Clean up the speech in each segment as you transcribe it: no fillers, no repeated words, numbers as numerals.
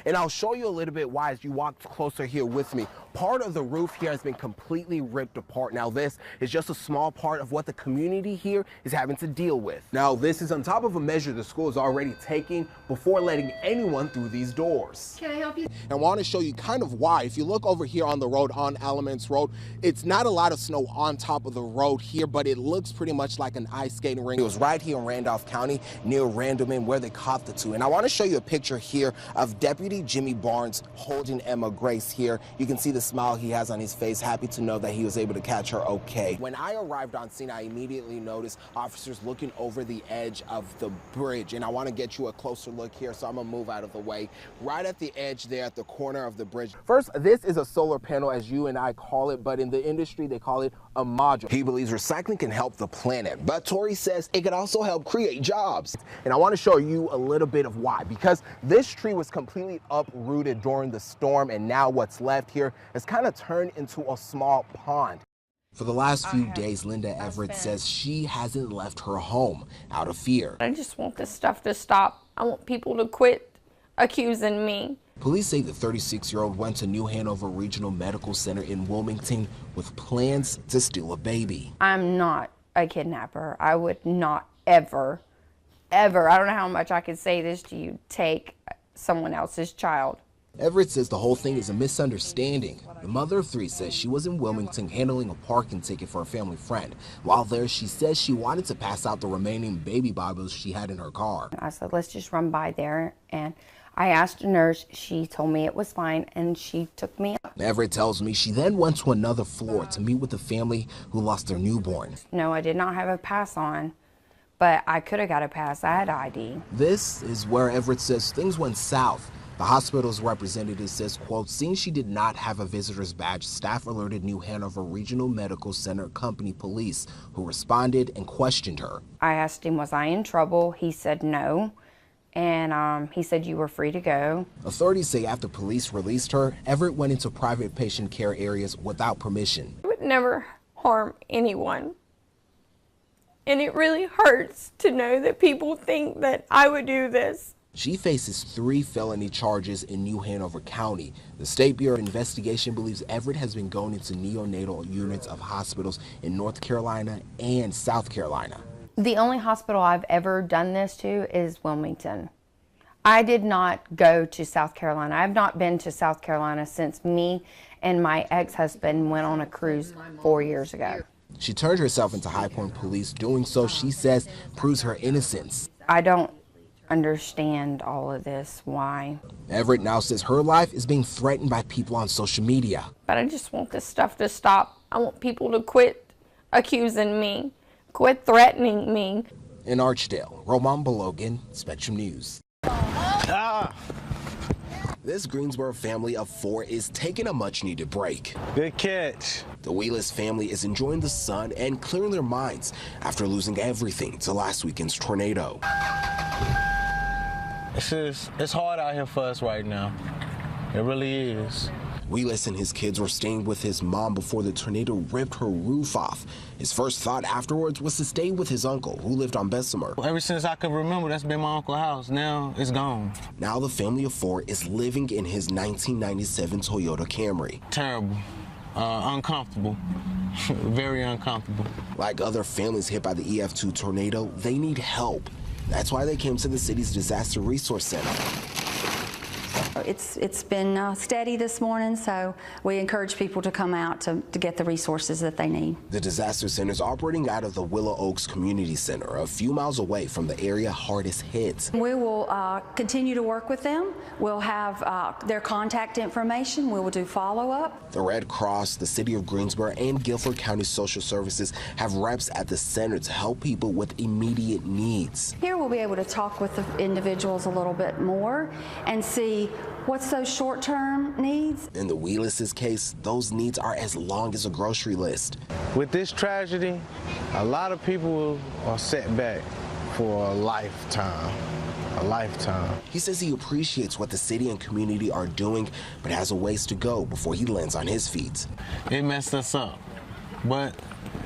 And I'll show you a little bit why as you walk closer here with me. Part of the roof here has been completely ripped apart. Now this is just a small part of what the community here is having to deal with. Now this is on top of a measure the school is already taking before letting anyone through these doors. Can I help you? And I want to show you kind of why. If you look over here on the road, on Elements Road, it's not a lot of snow on top of the road here, but it looks pretty much like an ice skating rink. It was right here in Randolph County near Randleman where they caught the two. And I want to show you a picture here of Deputy Jimmy Barnes holding Emma Grace here. You can see the smile he has on his face, happy to know that he was able to catch her okay. When I arrived on scene, I immediately noticed officers looking over the edge of the bridge. And I want to get you a closer look here, so I'm going to move out of the way. Right at the edge there at the corner of the bridge. First, this is a solar panel, as you and I call it, but in the industry, they call it a module. He believes recycling can help the planet, but Tori says it could also help create jobs. And I want to show you a little bit of why, because this tree was completely uprooted during the storm, and now what's left here is kind of turned into a small pond. For the last few days, Linda Everett says she hasn't left her home out of fear. I just want this stuff to stop. I want people to quit accusing me. Police say the 36-year-old went to New Hanover Regional Medical Center in Wilmington with plans to steal a baby. I'm not a kidnapper. I would not ever, ever, I don't know how much I could say this to you, take someone else's child. Everett says the whole thing is a misunderstanding. The mother of three says she was in Wilmington handling a parking ticket for a family friend. While there, she says she wanted to pass out the remaining baby Bibles she had in her car. I said, let's just run by there, and I asked a nurse. She told me it was fine, and she took me up. Everett tells me she then went to another floor to meet with the family who lost their newborn. No, I did not have a pass on, but I could have got a pass. I had ID. This is where Everett says things went south. The hospital's representative says, quote, seeing she did not have a visitor's badge, staff alerted New Hanover Regional Medical Center company police, who responded and questioned her. I asked him, was I in trouble? He said no. And he said you were free to go. Authorities say after police released her, Everett went into private patient care areas without permission. I would never harm anyone. And it really hurts to know that people think that I would do this. She faces 3 felony charges in New Hanover County. The State Bureau of Investigation believes Everett has been going into neonatal units of hospitals in North Carolina and South Carolina. The only hospital I've ever done this to is Wilmington. I did not go to South Carolina. I've not been to South Carolina since me and my ex-husband went on a cruise 4 years ago. She turned herself into High Point Police. Doing so, she says, proves her innocence. I don't understand all of this, why. Everett now says her life is being threatened by people on social media. But I just want this stuff to stop. I want people to quit accusing me, quit threatening me. In Archdale, Roman Balogan, Spectrum News. This Greensboro family of 4 is taking a much-needed break. Good catch. The Wheelers family is enjoying the sun and clearing their minds after losing everything to last weekend's tornado. It's hard out here for us right now. It really is. Wheelers and his kids were staying with his mom before the tornado ripped her roof off. His first thought afterwards was to stay with his uncle, who lived on Bessemer. Ever since I could remember, that's been my uncle's house. Now it's gone. Now the family of 4 is living in his 1997 Toyota Camry. Terrible. Uncomfortable. Very uncomfortable. Like other families hit by the EF2 tornado, they need help. That's why they came to the city's Disaster Resource Center. It's been steady this morning, so we encourage people to come out to get the resources that they need. The Disaster Center is operating out of the Willow Oaks Community Center, a few miles away from the area hardest hit. We will continue to work with them. We'll have their contact information. We will do follow-up. The Red Cross, the City of Greensboro, and Guilford County Social Services have reps at the center to help people with immediate needs. Here we'll be able to talk with the individuals a little bit more and see what's those short-term needs. In the Wheelers' case, those needs are as long as a grocery list. With this tragedy, a lot of people are set back for a lifetime. A lifetime. He says he appreciates what the city and community are doing, but has a ways to go before he lands on his feet. It messed us up. But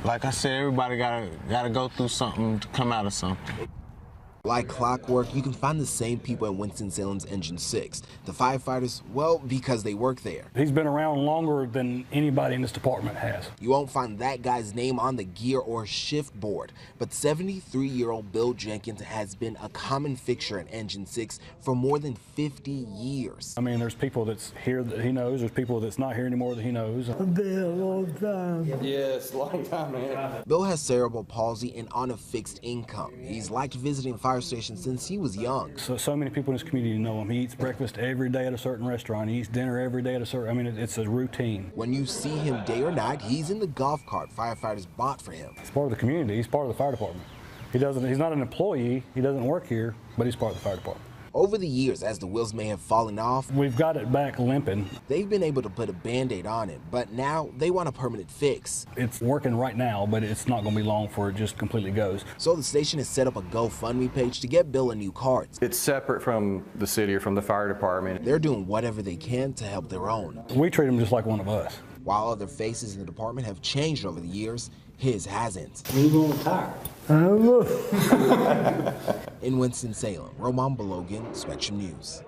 like I said, everybody gotta go through something to come out of something. Like clockwork, you can find the same people at Winston-Salem's Engine 6. The firefighters, well, because they work there. He's been around longer than anybody in this department has. You won't find that guy's name on the gear or shift board, but 73-year-old Bill Jenkins has been a common fixture at Engine 6 for more than 50 years. I mean, there's people that's here that he knows, there's people that's not here anymore that he knows. Been a long time. Yes, long time, man. Bill has cerebral palsy and on a fixed income. He's liked visiting fire stations since he was young. So many people in this community know him. He eats breakfast every day at a certain restaurant. He eats dinner every day at a certain, I mean, it's a routine. When you see him day or night, he's in the golf cart firefighters bought for him. He's part of the community. He's part of the fire department. He's not an employee. He doesn't work here, but he's part of the fire department. Over the years, as the wheels may have fallen off, we've got it back limping. They've been able to put a Band-Aid on it, but now they want a permanent fix. It's working right now, but it's not going to be long before it just completely goes. So the station has set up a GoFundMe page to get Bill a new cart. It's separate from the city or from the fire department. They're doing whatever they can to help their own. We treat him just like one of us. While other faces in the department have changed over the years, his hasn't. When you gonna retire? In Winston-Salem, Roman Balogan, Spectrum News.